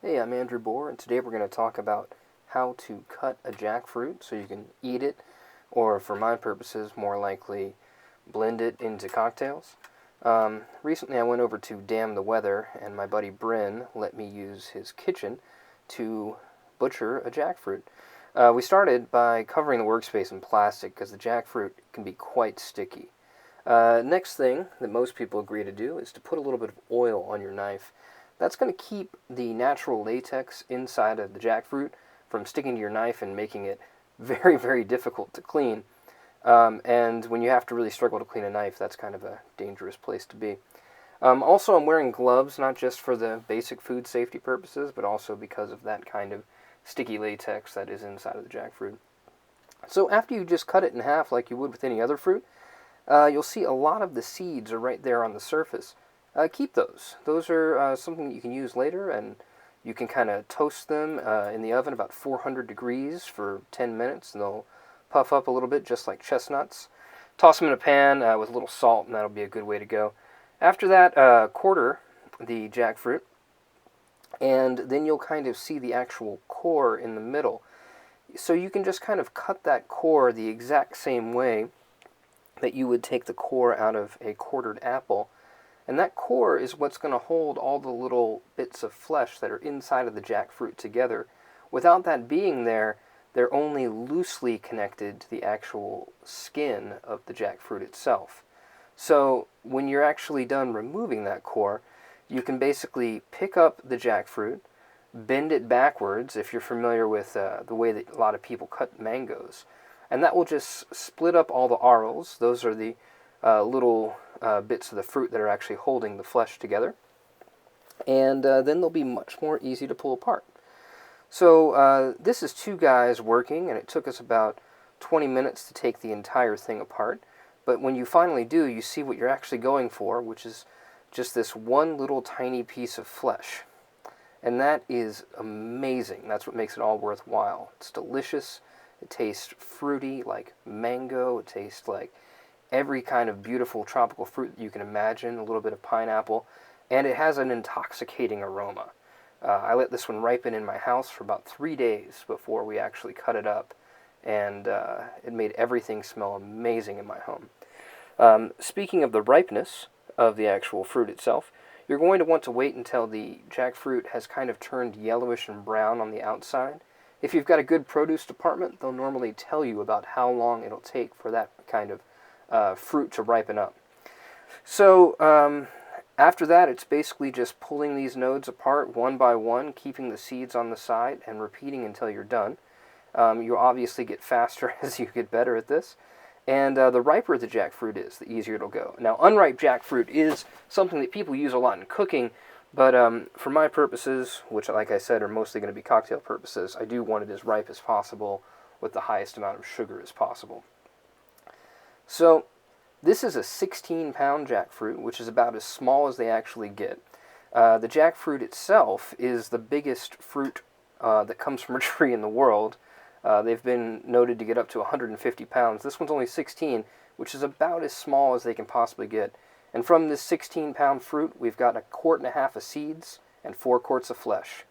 Hey, I'm Andrew Bohr, and today we're going to talk about how to cut a jackfruit so you can eat it, or for my purposes, more likely blend it into cocktails. Recently I went over to Damn the Weather, and my buddy Bryn let me use his kitchen to butcher a jackfruit. We started by covering the workspace in plastic because the jackfruit can be quite sticky. Next thing that most people agree to do is to put a little bit of oil on your knife. That's going to keep the natural latex inside of the jackfruit from sticking to your knife and making it very, very difficult to clean. And when you have to really struggle to clean a knife, that's kind of a dangerous place to be. Also, I'm wearing gloves, not just for the basic food safety purposes, but also because of that kind of sticky latex that is inside of the jackfruit. So after you just cut it in half like you would with any other fruit, you'll see a lot of the seeds are right there on the surface. Keep those. Those are something that you can use later, and you can kind of toast them in the oven about 400 degrees for 10 minutes, and they'll puff up a little bit just like chestnuts. Toss them in a pan with a little salt, and that'll be a good way to go. After that, quarter the jackfruit, and then you'll kind of see the actual core in the middle. So you can just kind of cut that core the exact same way that you would take the core out of a quartered apple. And that core is what's going to hold all the little bits of flesh that are inside of the jackfruit together. Without that being there, they're only loosely connected to the actual skin of the jackfruit itself. So when you're actually done removing that core, you can basically pick up the jackfruit, bend it backwards, if you're familiar with the way that a lot of people cut mangoes. And that will just split up all the ARILS. Those are the little bits of the fruit that are actually holding the flesh together. And then they'll be much more easy to pull apart. So this is two guys working, and it took us about 20 minutes to take the entire thing apart. But when you finally do, you see what you're actually going for, which is just this one little tiny piece of flesh. And that is amazing. That's what makes it all worthwhile. It's delicious. It tastes fruity like mango. It tastes like every kind of beautiful tropical fruit that you can imagine, a little bit of pineapple, and it has an intoxicating aroma. I let this one ripen in my house for about 3 days before we actually cut it up, and it made everything smell amazing in my home. Speaking of the ripeness of the actual fruit itself, you're going to want to wait until the jackfruit has kind of turned yellowish and brown on the outside. If you've got a good produce department, they'll normally tell you about how long it'll take for that kind of fruit to ripen up. So after that, it's basically just pulling these nodes apart one by one, keeping the seeds on the side, and repeating until you're done. You'll obviously get faster as you get better at this. And the riper the jackfruit is, the easier it'll go. Now, unripe jackfruit is something that people use a lot in cooking, but for my purposes, which, like I said, are mostly going to be cocktail purposes, I do want it as ripe as possible with the highest amount of sugar as possible. So this is a 16-pound jackfruit, which is about as small as they actually get. The jackfruit itself is the biggest fruit that comes from a tree in the world. They've been noted to get up to 150 pounds. This one's only 16, which is about as small as they can possibly get. And from this 16-pound fruit, we've got 1.5 quarts of seeds and 4 quarts of flesh.